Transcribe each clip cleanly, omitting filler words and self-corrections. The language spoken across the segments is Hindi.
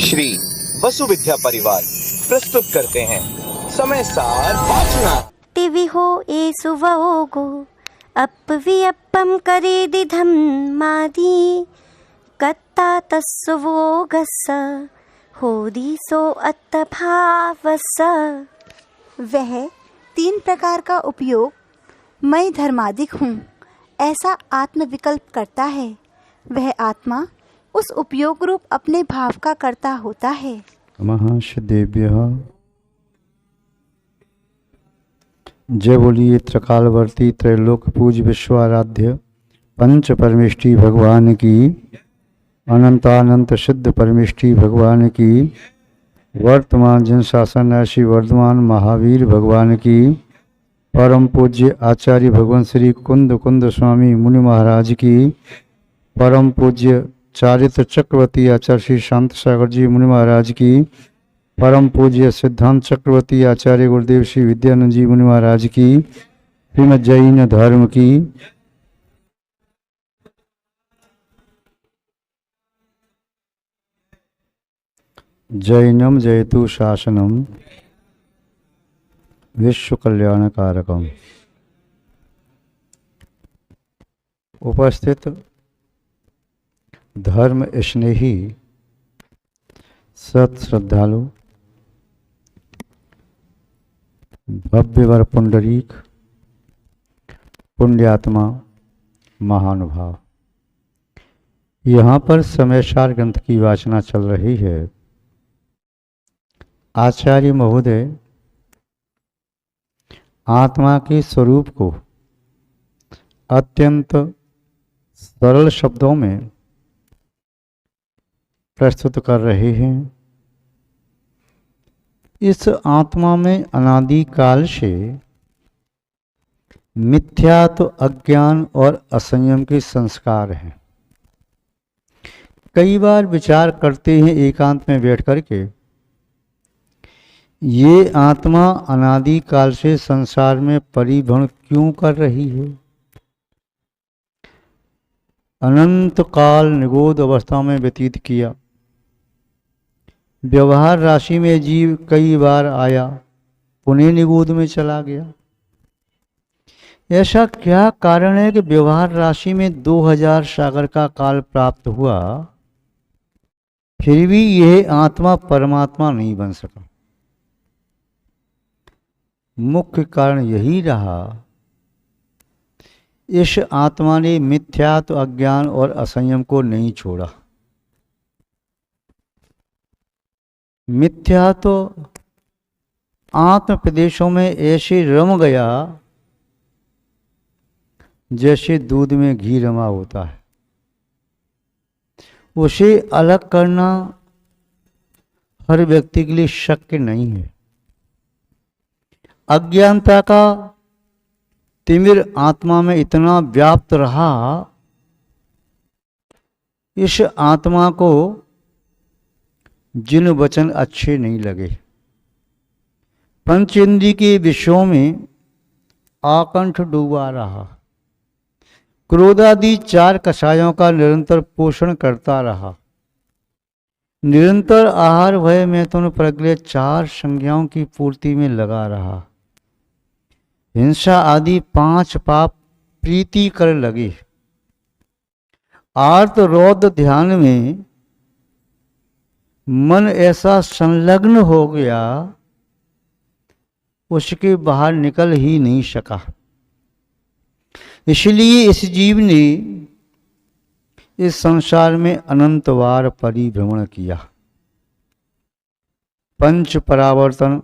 श्री वसु विद्या परिवार प्रस्तुत करते हैं समय सार वाचना। टिवि हो एसु वोगो अपवियप्पम करेदिधम मादी कत्ता तस्सु वोगस्स होदिसो अत्तभावस्स। वह 3 प्रकार का उपयोग मैं धर्माधिक हूँ ऐसा आत्मविकल्प करता है। वह आत्मा उस उपयोग रूप अपने भाव का कर्ता होता है। महाशदेव्य जय बोलिए त्रिकालवर्ती त्रैलोक पूज विश्वाराध्य पंच परमेष्टि भगवान की, अनंतानंत सिद्ध परमेष्टि भगवान की, वर्तमान जिन शासन ऐसी वर्धमान महावीर भगवान की, परम पूज्य आचार्य भगवान श्री कुंद कुंद स्वामी मुनि महाराज की, परम पूज्य चारित्र चक्रवर्ती आचार्य श्री शांत सागर जी मुनि महाराज की, परम पूज्य सिद्धांत चक्रवर्ती आचार्य गुरुदेव श्री विद्यानंद जी मुनि महाराज की, श्रीमद् जैन धर्म की, जैनम जयतु शासनम विश्व कल्याणकारकम। उपस्थित धर्म स्नेही सत श्रद्धालु, भव्यवर पुंडरीक पुण्यात्मा महानुभाव, यहाँ पर समयसार ग्रंथ की वाचना चल रही है। आचार्य महोदय आत्मा के स्वरूप को अत्यंत सरल शब्दों में प्रस्तुत कर रहे हैं। इस आत्मा में अनादि काल से मिथ्यात्व, अज्ञान और असंयम के संस्कार हैं। कई बार विचार करते हैं एकांत में बैठ करके, ये आत्मा अनादि काल से संसार में परिभ्रमण क्यों कर रही है। अनंत काल निगोद अवस्था में व्यतीत किया, व्यवहार राशि में जीव कई बार आया, पुनः निगोद में चला गया। ऐसा क्या कारण है कि व्यवहार राशि में 2000 सागर का काल प्राप्त हुआ, फिर भी यह आत्मा परमात्मा नहीं बन सका। मुख्य कारण यही रहा, इस आत्मा ने मिथ्यात्व, अज्ञान और असंयम को नहीं छोड़ा। मिथ्या तो आत्म प्रदेशों में ऐसे रम गया जैसे दूध में घी रमा होता है। उसे अलग करना हर व्यक्ति के लिए शक्य नहीं है। अज्ञानता का तिमिर आत्मा में इतना व्याप्त रहा, इस आत्मा को जिन वचन अच्छे नहीं लगे, पंचेंद्रिय के विषयों में आकंठ डूबा रहा, क्रोधादि 4 कषायों का निरंतर पोषण करता रहा, निरंतर आहार भय मैथुन प्रगले 4 संज्ञाओं की पूर्ति में लगा रहा, हिंसा आदि 5 पाप प्रीति कर लगे, आर्त रौद्र ध्यान में मन ऐसा संलग्न हो गया, उसके बाहर निकल ही नहीं सका। इसलिए इस जीव ने इस संसार में अनंत बार परिभ्रमण किया। पंच परावर्तन,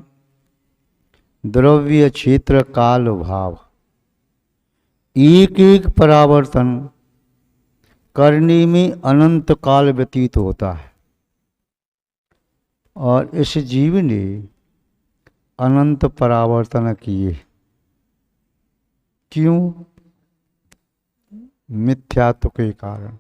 द्रव्य, क्षेत्र, काल, भाव, एक एक परावर्तन करने में अनंत काल व्यतीत होता है और इस जीव ने अनंत परावर्तन किए। क्यों? मिथ्यात्व के कारण।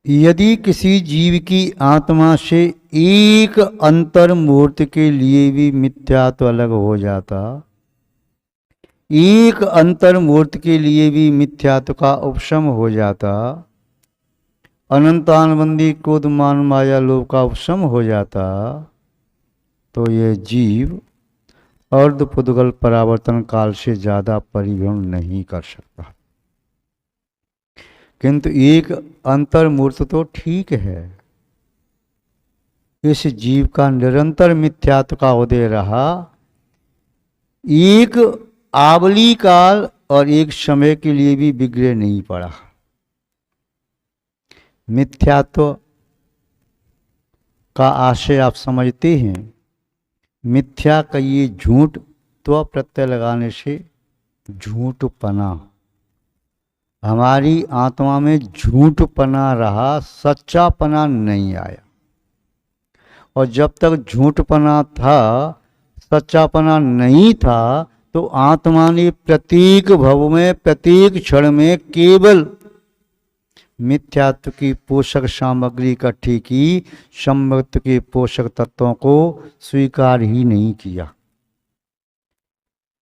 यदि किसी जीव की आत्मा से एक अंतर मुहूर्त के लिए भी मिथ्यात्व अलग हो जाता, एक अंतर मुहूर्त के लिए भी मिथ्यात्व का उपशम हो जाता, अनंतानबंदी क्रोध मान माया लोभ का उपशम हो जाता तो ये जीव अर्ध पुद्गल परावर्तन काल से ज्यादा परिभ्रमण नहीं कर सकता। किंतु एक अंतर्मूर्त तो ठीक है, इस जीव का निरंतर मिथ्यात्व का उदय रहा, एक आवली काल और एक समय के लिए भी बिगड़े नहीं पड़ा। मिथ्यात्व का आशय आप समझते हैं। मिथ्या का ये झूठ तो प्रत्यय लगाने से झूठ पना, हमारी आत्मा में झूठ पना रहा, सच्चा पना नहीं आया। और जब तक झूठ पना था, सच्चा पना नहीं था, तो आत्मा ने प्रत्येक भव में प्रत्येक क्षण में केवल मिथ्यात्व की पोषक सामग्री इकट्ठी की, सम्यक्त के पोषक तत्वों को स्वीकार ही नहीं किया।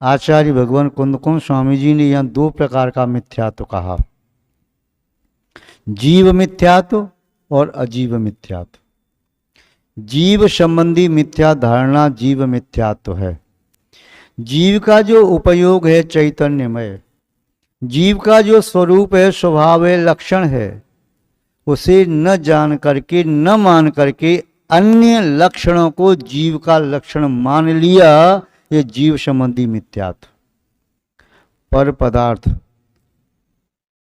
आचार्य भगवान कुंदकुंज स्वामी जी ने यहां दो प्रकार का मिथ्यात्व कहा, जीव मिथ्यात्व और अजीव मिथ्यात्व। जीव संबंधी मिथ्या धारणा जीव मिथ्यात्व है। जीव का जो उपयोग है चैतन्यमय, जीव का जो स्वरूप है, स्वभाव है, लक्षण है, उसे न जान करके न मान करके अन्य लक्षणों को जीव का लक्षण मान लिया, ये जीव संबंधी मिथ्यात्व। पर पदार्थ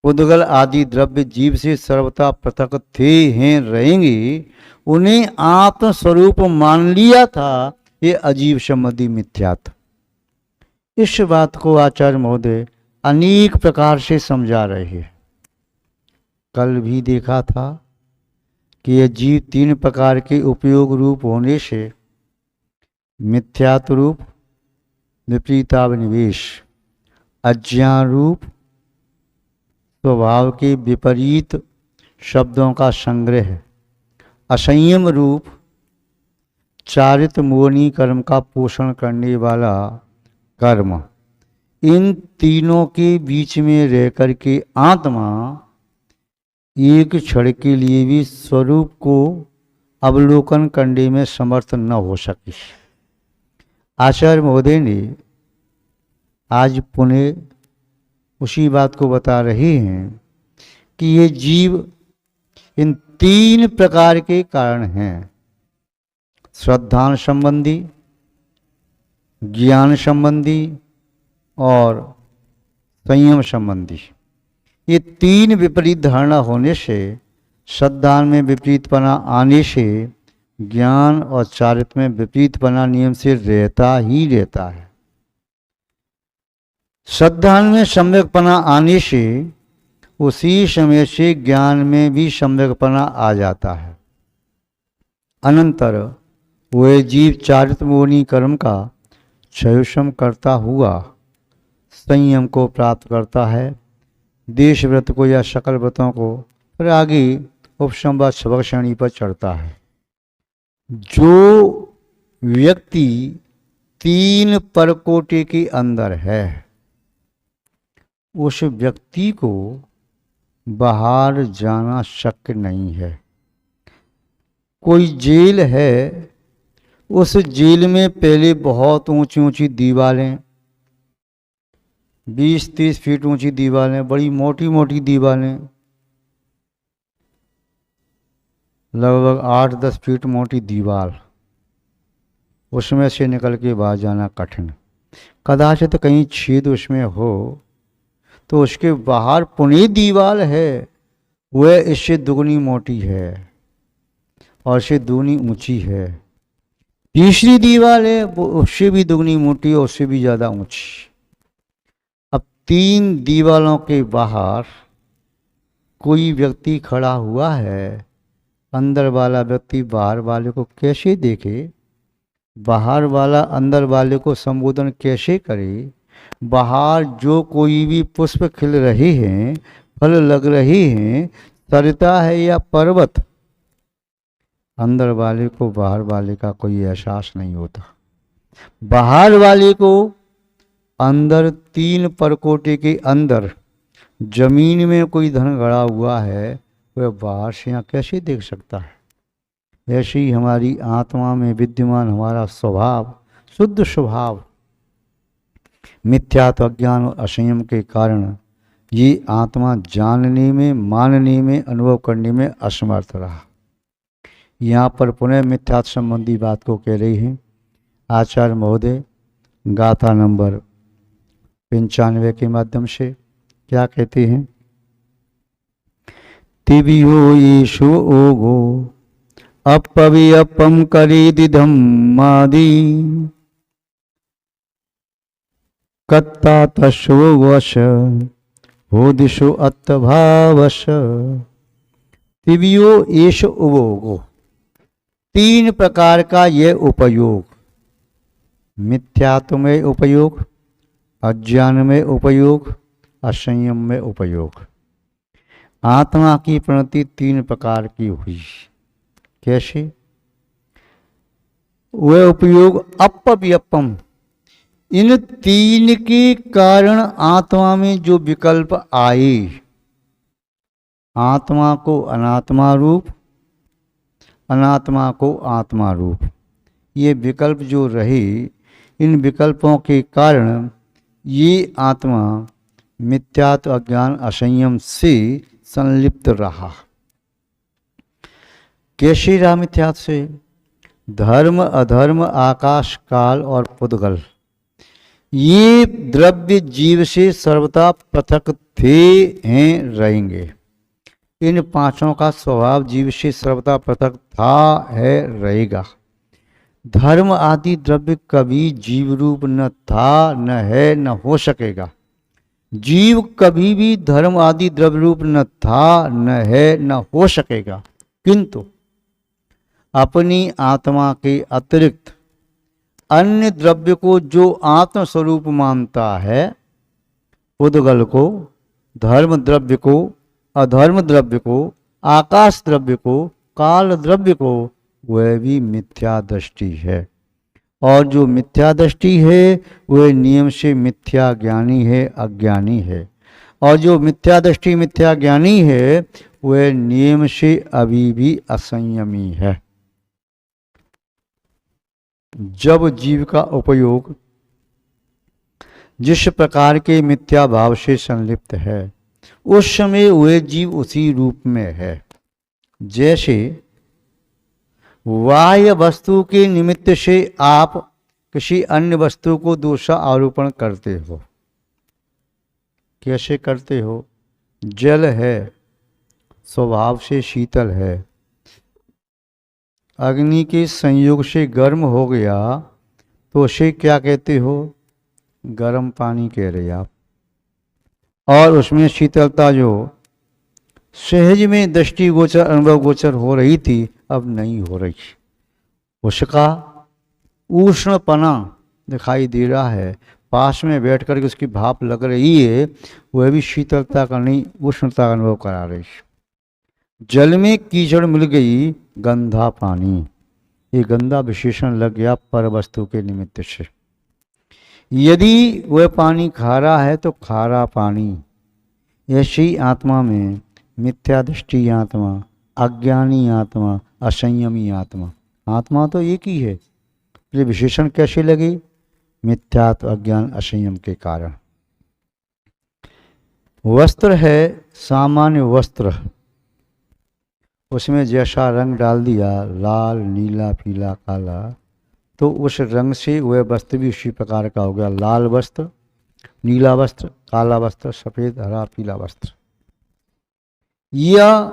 उद्गल आदि द्रव्य जीव से सर्वथा पृथक थे, हैं, रहेंगे, उन्हें आत्म स्वरूप मान लिया था, ये अजीव संबंधी मिथ्यात्व। इस बात को आचार्य महोदय अनेक प्रकार से समझा रहे हैं। कल भी देखा था कि यह जीव तीन प्रकार के उपयोग रूप होने से मिथ्यात्व रूप, विपरीताभिनिवेश, अज्ञान रूप, स्वभाव के विपरीत शब्दों का संग्रह, असंयम रूप, चारित्र मोहनी कर्म का पोषण करने वाला कर्म, इन तीनों के बीच में रह कर के आत्मा एक क्षण के लिए भी स्वरूप को अवलोकन करने में समर्थ न हो सकी। आचार्य महोदय ने आज पुनः उसी बात को बता रहे हैं कि ये जीव इन तीन प्रकार के कारण हैं, श्रद्धान संबंधी, ज्ञान संबंधी और संयम संबंधी। ये तीन विपरीत धारणा होने से, श्रद्धा में विपरीतपना आने से, ज्ञान और चारित्र में विपरीतपना नियम से रहता ही रहता है। श्रद्धा में सम्यकपना आने से उसी समय से ज्ञान में भी सम्यकपना आ जाता है। अनंतर वह जीव चारित्र मोहनी कर्म का क्षयोषम करता हुआ संयम को प्राप्त करता है, देश व्रत को या सकल व्रतों को, फिर आगे उपशम व सबक श्रेणी पर चढ़ता है। जो व्यक्ति तीन परकोटे के अंदर है, उस व्यक्ति को बाहर जाना शक्य नहीं है। कोई जेल है, उस जेल में पहले बहुत ऊंची ऊंची दीवारें, 20-30 फीट ऊंची दीवारें, बड़ी मोटी मोटी दीवारें, लगभग 8-10 फीट मोटी दीवार, उसमें से निकल के बाहर जाना कठिन। कदाचित कहीं छेद उसमें हो तो उसके बाहर पुनः दीवार है, वह इससे दुगनी मोटी है और इससे दुगनी ऊंची है। तीसरी दीवार है, वो उससे भी दुगनी मोटी और उससे भी ज़्यादा ऊंची। अब तीन दीवारों के बाहर कोई व्यक्ति खड़ा हुआ है, अंदर वाला व्यक्ति बाहर वाले को कैसे देखे, बाहर वाला अंदर वाले को संबोधन कैसे करे, बाहर जो कोई भी पुष्प खिल रहे हैं, फल लग रहे हैं, सरिता है या पर्वत, अंदर वाले को बाहर वाले का कोई एहसास नहीं होता। बाहर वाले को अंदर तीन परकोटे के अंदर जमीन में कोई धन गड़ा हुआ है, वह बाहर से यहाँ कैसे देख सकता है। ऐसे ही हमारी आत्मा में विद्यमान हमारा स्वभाव, शुद्ध स्वभाव, मिथ्यात्व, अज्ञान और असंयम के कारण ये आत्मा जानने में, मानने में, अनुभव करने में असमर्थ रहा। यहाँ पर पुनः मिथ्यात्व संबंधी बात को कह रही हैं आचार्य महोदय गाथा नंबर 95 के माध्यम से। क्या कहते हैं? तिबियो येषु ओगो अपवियपम करीदिधम मादी कत्ता तशो वश हो दिशो अत्तभावश। तिबियो येष उभोगो, तीन प्रकार का यह उपयोग, मिथ्यात्व में उपयोग, अज्ञान में उपयोग, असंयम में उपयोग। आत्मा की प्रणति तीन प्रकार की हुई। कैसे? वह उपयोग अपव्यपम, इन तीन के कारण आत्मा में जो विकल्प आए, आत्मा को अनात्मा रूप, अनात्मा को आत्मा रूप, ये विकल्प जो रहे, इन विकल्पों के कारण ये आत्मा मिथ्यात्व, अज्ञान, असंयम से संलिप्त रहा। कैसे रहा मिथ्यात्व से? धर्म, अधर्म, आकाश, काल और पुद्गल, ये द्रव्य जीव से सर्वथा पृथक थे, हैं, रहेंगे। इन पांचों का स्वभाव जीव से सर्वथा पृथक था, है, रहेगा। धर्म आदि द्रव्य कभी जीव रूप न था, न है, न हो सकेगा। जीव कभी भी धर्म आदि द्रव्य रूप न था, न है, न हो सकेगा। किंतु अपनी आत्मा के अतिरिक्त अन्य द्रव्य को जो आत्म स्वरूप मानता है, उद्गल को, धर्म द्रव्य को, अधर्म द्रव्य को, आकाश द्रव्य को, काल द्रव्य को, वह भी मिथ्या दृष्टि है। और जो मिथ्या दृष्टि है वह नियम से मिथ्या ज्ञानी है, अज्ञानी है। और जो मिथ्या दृष्टि, मिथ्या ज्ञानी है, वह नियम से अभी भी असंयमी है। जब जीव का उपयोग जिस प्रकार के मिथ्या भाव से संलिप्त है, उस समय वह जीव उसी रूप में है। जैसे बाह्य वस्तु के निमित्त से आप किसी अन्य वस्तु को दोष आरोपण करते हो। कैसे करते हो? जल है, स्वभाव से शीतल है, अग्नि के संयोग से गर्म हो गया तो उसे क्या कहते हो? गर्म पानी कह रहे आप। और उसमें शीतलता जो सहज में दृष्टि गोचर, अनुभव गोचर हो रही थी, अब नहीं हो रही। उसका उष्णपना दिखाई दे रहा है, पास में बैठ कर के उसकी भाप लग रही है, वह भी शीतलता का नहीं, उष्णता का अनुभव करा रही। जल में कीचड़ मिल गई, गंधा पानी, ये गंदा विशेषण लग गया पर वस्तु के निमित्त से। यदि वह पानी खारा है तो खारा पानी। ऐसी आत्मा में मिथ्या दृष्टि आत्मा, अज्ञानी आत्मा, असंयमी आत्मा, आत्मा तो एक ही है। ये विशेषण कैसे लगे? मिथ्यात्व, अज्ञान, असंयम के कारण। वस्त्र है सामान्य वस्त्र, उसमें जैसा रंग डाल दिया, लाल, नीला, पीला, काला, तो उस रंग से वह वस्त्र भी उसी प्रकार का हो गया। लाल वस्त्र, नीला वस्त्र, काला वस्त्र, सफ़ेद, हरा, पीला वस्त्र। या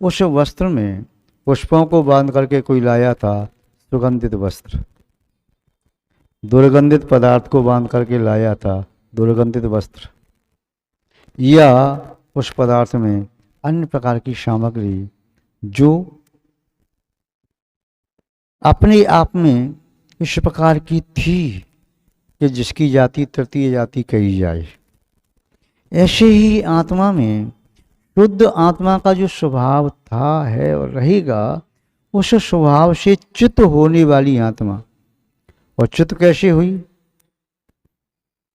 उस वस्त्र में पुष्पों को बांध करके कोई लाया था, सुगंधित वस्त्र। दुर्गंधित पदार्थ को बांध करके लाया था, दुर्गंधित वस्त्र। या उस पदार्थ में अन्य प्रकार की सामग्री जो अपने आप में इस प्रकार की थी कि जिसकी जाति तृतीय जाति कही जाए। ऐसे ही आत्मा में शुद्ध आत्मा का जो स्वभाव था, है और रहेगा, उस स्वभाव से च्युत होने वाली आत्मा। और च्युत कैसे हुई?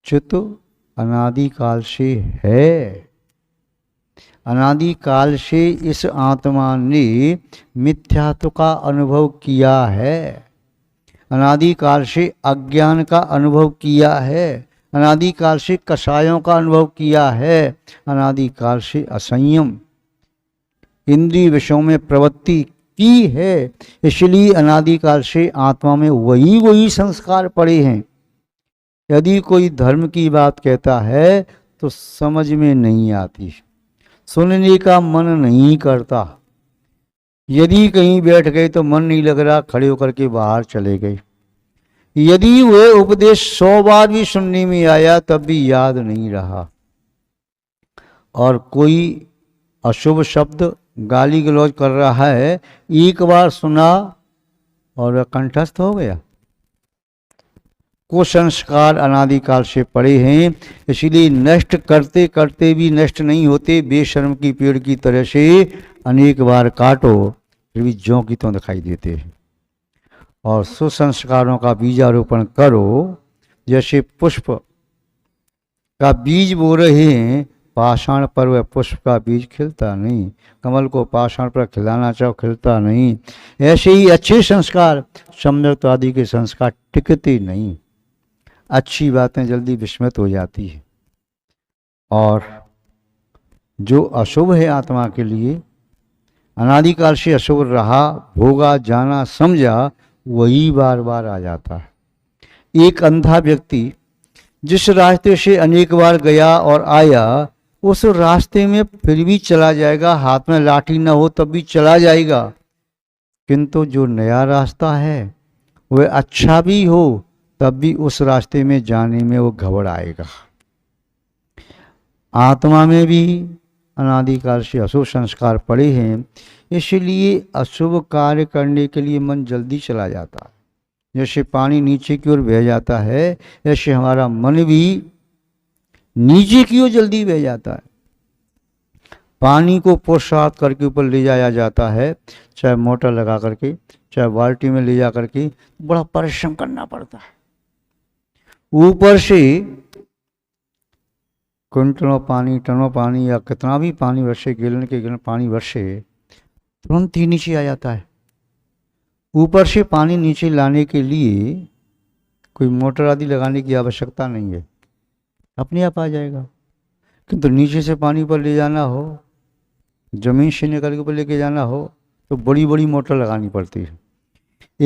च्युत अनादिकाल से है, अनादिकाल से इस आत्मा ने मिथ्यात्व का अनुभव किया है, अनादिकाल से अज्ञान का अनुभव किया है, अनादिकाल से कषायों का अनुभव किया है, अनादिकाल से असंयम इंद्रिय विषयों में प्रवृत्ति की है। इसलिए अनादिकाल से आत्मा में वही संस्कार पड़े हैं। यदि कोई धर्म की बात कहता है तो समझ में नहीं आती, सुनने का मन नहीं करता। यदि कहीं बैठ गए तो मन नहीं लग रहा, खड़े होकर के बाहर चले गए। यदि वह उपदेश 100 बार भी सुनने में आया तब भी याद नहीं रहा। और कोई अशुभ शब्द गाली गलौज कर रहा है, एक बार सुना और कंठस्थ हो गया। कुसंस्कार अनादिकाल से पड़े हैं, इसलिए नष्ट करते करते भी नष्ट नहीं होते। बेशर्म की पेड़ की तरह से अनेक बार काटो फिर भी ज्यों की त्यों दिखाई देते हैं। और सुसंस्कारों का बीजारोपण करो। जैसे पुष्प का बीज बो रहे हैं, पाषाण पर वह पुष्प का बीज खिलता नहीं, कमल को पाषाण पर खिलाना चाहो खिलता नहीं। ऐसे ही अच्छे संस्कार, सम्यक आदि के संस्कार टिकते नहीं, अच्छी बातें जल्दी विस्मृत हो जाती है। और जो अशुभ है आत्मा के लिए, अनादिकाल से अशुभ रहा, भोगा, जाना, समझा, वही बार बार आ जाता है। एक अंधा व्यक्ति जिस रास्ते से अनेक बार गया और आया, उस रास्ते में फिर भी चला जाएगा, हाथ में लाठी ना हो तब भी चला जाएगा। किंतु जो नया रास्ता है वह अच्छा भी हो तब भी उस रास्ते में जाने में वो घबराएगा। आत्मा में भी अनादिकाल से अशुभ संस्कार पड़े हैं, इसलिए अशुभ कार्य करने के लिए मन जल्दी चला जाता है। जैसे पानी नीचे की ओर बह जाता है, ऐसे हमारा मन भी नीचे की ओर जल्दी बह जाता है। पानी को पुरुषार्थ करके ऊपर ले जाया जाता है, चाहे मोटर लगा करके, चाहे बाल्टी में ले जा करके, बड़ा परिश्रम करना पड़ता है। ऊपर से क्विंटलों पानी, टनों पानी या कितना भी पानी वर्षे, गैलन के गैलन पानी वर्षे, तुरंत ही नीचे आ जाता है। ऊपर से पानी नीचे लाने के लिए कोई मोटर आदि लगाने की आवश्यकता नहीं है, अपने आप आ जाएगा। किंतु नीचे से पानी पर ले जाना हो, जमीन से निकल के ऊपर लेके जाना हो तो बड़ी बड़ी मोटर लगानी पड़ती है।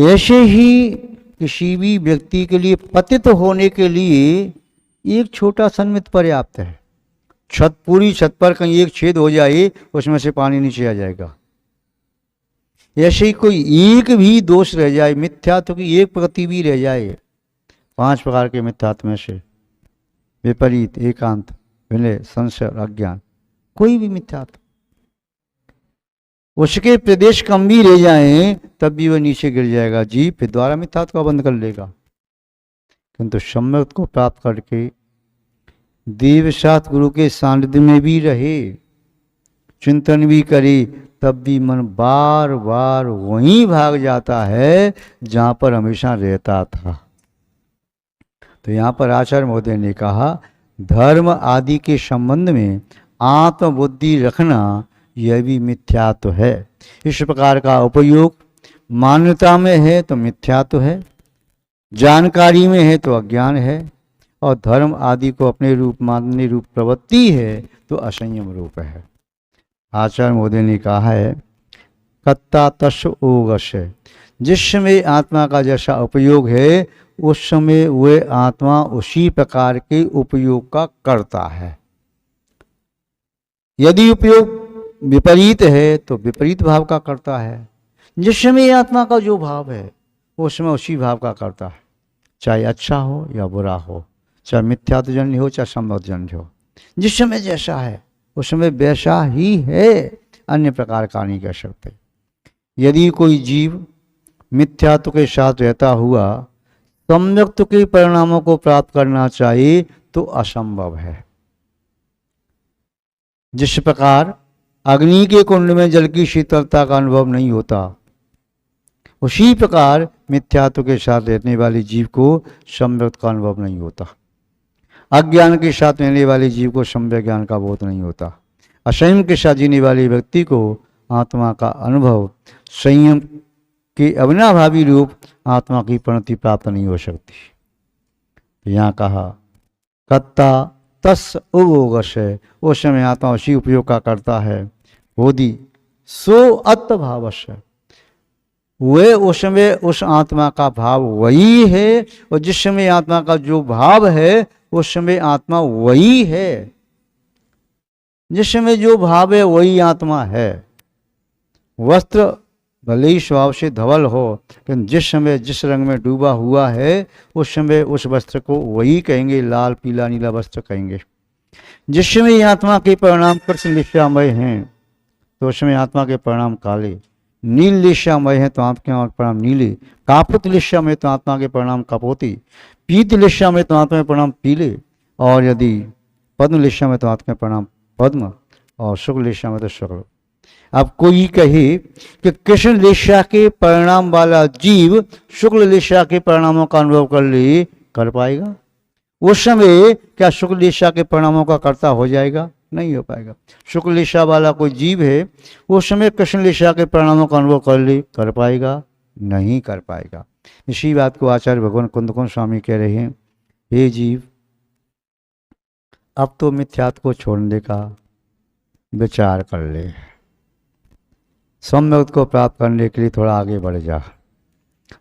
ऐसे ही किसी भी व्यक्ति के लिए पतित होने के लिए एक छोटा सा निमित्त पर्याप्त है। पूरी छत पर कहीं एक छेद हो जाए, उसमें से पानी नीचे आ जाएगा। ऐसे ही कोई एक भी दोष रह जाए, मिथ्यात्व की एक प्रति भी रह जाए, 5 प्रकार के मिथ्यात्व में से विपरीत, एकांत, विनय, संशय और अज्ञान, कोई भी मिथ्यात्व, उसके प्रदेश कम भी रह जाएं तब भी वह नीचे गिर जाएगा। जी फिर द्वारा मिथ्यात्व का बंद कर लेगा। किंतु सम्यक को प्राप्त करके देवसात गुरु के सानिध्य में भी रहे, चिंतन भी करे, तब भी मन बार बार वहीं भाग जाता है जहां पर हमेशा रहता था। तो यहाँ पर आचार्य महोदय ने कहा, धर्म आदि के संबंध में आत्मबुद्धि रखना यह भी मिथ्यात्व है। इस प्रकार का उपयोग मान्यता में है तो मिथ्यात्व है, जानकारी में है तो अज्ञान है, और धर्म आदि को अपने रूप मानने रूप प्रवृत्ति है तो असंयम रूप है। आचार्य महोदय ने कहा है, कत्ता तस् ओगश, जिस समय आत्मा का जैसा उपयोग है उस समय वह आत्मा उसी प्रकार के उपयोग का करता है। यदि उपयोग विपरीत है तो विपरीत भाव का करता है। जिस समय आत्मा का जो भाव है उस समय उसी भाव का करता है, चाहे अच्छा हो या बुरा हो, चाहे मिथ्यात्वजन्य हो चाहे सम्यक्जन्य हो। जिस समय जैसा है उस समय वैसा ही है, अन्य प्रकार का नहीं कह सकते। यदि कोई जीव मिथ्यात्व के साथ रहता हुआ सम्यक्त्व के परिणामों को प्राप्त करना चाहे तो असंभव है। जिस प्रकार अग्नि के कुंड में जल की शीतलता का अनुभव नहीं होता, उसी प्रकार मिथ्यात्व के साथ रहने वाले जीव को सम्यक्त्व का अनुभव नहीं होता। अज्ञान के साथ रहने वाले जीव को सम्यक ज्ञान का बोध नहीं होता। असंयम के साथ जीने वाले व्यक्ति को आत्मा का अनुभव संयम के अविनाभावी रूप आत्मा की परिणति प्राप्त नहीं हो सकती। तो यहाँ कहा कत्ता तस् उगोगश है, उस समय आत्मा उसी उपयोग का करता है। बोधि सो अत्भावश है, वे उस समय उस आत्मा का भाव वही है, और जिस समय आत्मा का जो भाव है उस समय आत्मा वही है। जिस समय जो भाव है वही आत्मा है। वस्त्र भले ही स्वभाव से धवल हो, लेकिन जिस समय जिस रंग में डूबा हुआ है उस समय उस वस्त्र को वही कहेंगे, लाल पीला नीला वस्त्र कहेंगे। जिस समय आत्मा के परिणाम कृष्ण लिश्यामय हैं तो उस समय आत्मा के परिणाम काले, नील लिश्यामय है तो आत्मा के परिणाम नीले, कापुत लिश्यामय तो आत्मा के परिणाम कपोती, पीत लिश्यामय तो आत्मा के परिणाम पीले, और यदि पद्म लिश्यामय तो आत्मा के परिणाम पद्म, और शुक्ल लिश्यामय तो शुक्ल। अब कोई कहे कि कृष्ण लिश्या के परिणाम वाला जीव शुक्ल लिश्या के परिणामों का अनुभव कर पाएगा? उस समय क्या शुक्ल लिश्या के परिणामों का कर्ता हो जाएगा? नहीं हो पाएगा। शुक्ल लिश्या वाला कोई जीव है उस समय कृष्ण लिश्या के परिणामों का अनुभव कर पाएगा? नहीं कर पाएगा। इसी बात को आचार्य भगवान कुंदकुंज स्वामी कह रहे हैं, हे जीव, अब तो मिथ्यात्व को छोड़ने का विचार कर ले, सम्यक्त को प्राप्त करने के लिए थोड़ा आगे बढ़ जा।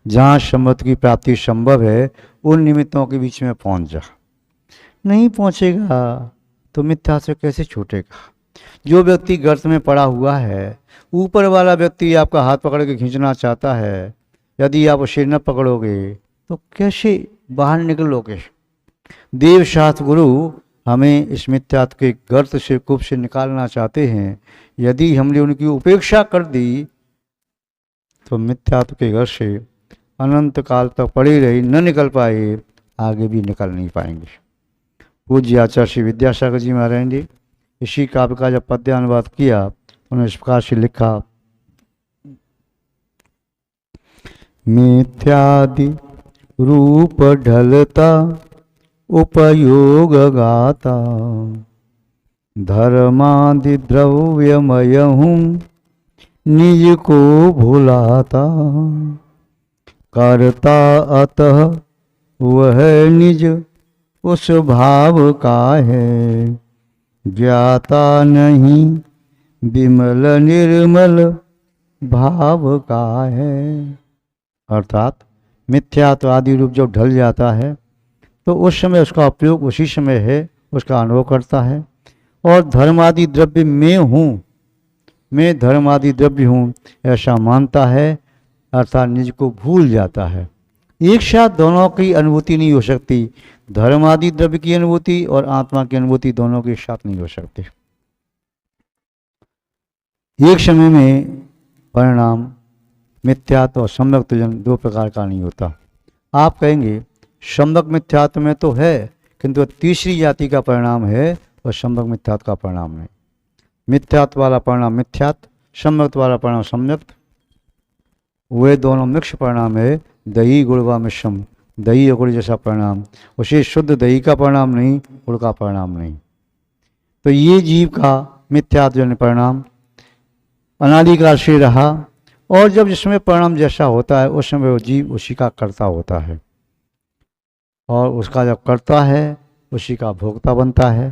जहाँ सम्यक्त की प्राप्ति संभव है उन निमित्तों के बीच में पहुँच जा। नहीं पहुँचेगा तो मिथ्या से कैसे छूटेगा? जो व्यक्ति गर्त में पड़ा हुआ है, ऊपर वाला व्यक्ति आपका हाथ पकड़ के खींचना चाहता है, यदि आप उसे न पकड़ोगे तो कैसे बाहर निकलोगे? देव शास्त्र गुरु हमें इस मिथ्यात्व के गर्त से कूप से निकालना चाहते हैं। यदि हमने उनकी उपेक्षा कर दी तो मिथ्यात्व के घर से अनंत काल तक पड़े रही, न निकल पाए, आगे भी निकल नहीं पाएंगे। पूज्य आचार्य श्री विद्यासागर जी महाराज जी इसी काव्य का जब पद्यानुवाद किया, उन्होंने इस प्रकार से लिखा, मिथ्यादि रूप ढलता उपयोग गाता, धर्मादि द्रव्यमय हूँ निज को भुलाता, करता अतः वह निज उस भाव का है, ज्ञाता नहीं विमल निर्मल भाव का है। अर्थात मिथ्यात्व आदि रूप जब ढल जाता है तो उस समय उसका उपयोग उसी समय है, उसका अनुभव करता है। और धर्मादि द्रव्य में हूँ, मैं धर्मादि द्रव्य हूँ ऐसा मानता है, अर्थात निज को भूल जाता है। एक साथ दोनों की अनुभूति नहीं हो सकती। धर्मादि द्रव्य की अनुभूति और आत्मा की अनुभूति दोनों के साथ नहीं हो सकते। एक समय में परिणाम मिथ्यात्व और सम्यक तुजन दो प्रकार का नहीं होता। आप कहेंगे सम्यक मिथ्यात्व में तो है, किंतु तीसरी जाति का परिणाम है और सम्यक मिथ्यात्व का परिणाम नहीं। मिथ्यात्व वाला परिणाम मिथ्यात्व, सम्यक वाला परिणाम सम्यक, वे दोनों मिक्स परिणाम है। दही गुड़ व मिश्रम, दही और गुड़ जैसा परिणाम, उसे शुद्ध दही का परिणाम नहीं, गुड़ का परिणाम नहीं। तो ये जीव का मिथ्यात्व जन्य परिणाम अनादिकाल से रहा, और जब जिसमें परिणाम जैसा होता है उस समय वो जीव उसी का कर्ता होता है, और उसका जब कर्ता है उसी का भोक्ता बनता है।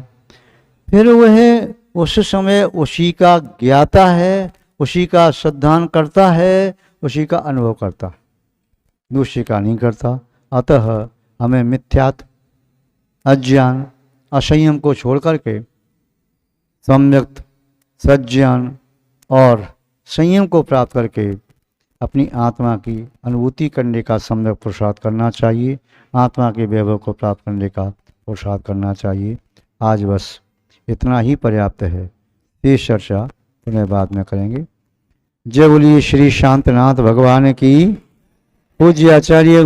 फिर वह उस समय उसी का ज्ञाता है, उसी का श्रद्धान करता है, उसी का अनुभव करता है, दूसरे का नहीं करता। अतः हमें मिथ्यात्व, अज्ञान, असंयम को छोड़ करके सम्यक्त, सज्ञान और संयम को प्राप्त करके अपनी आत्मा की अनुभूति करने का सम्यक पुरुषार्थ करना चाहिए, आत्मा के वैभव को प्राप्त करने का पुरुषार्थ करना चाहिए। आज बस इतना ही पर्याप्त है, ये चर्चा पुनः बाद में करेंगे। जय बोलिए श्री शांतनाथ भगवान की। पूज्य आचार्य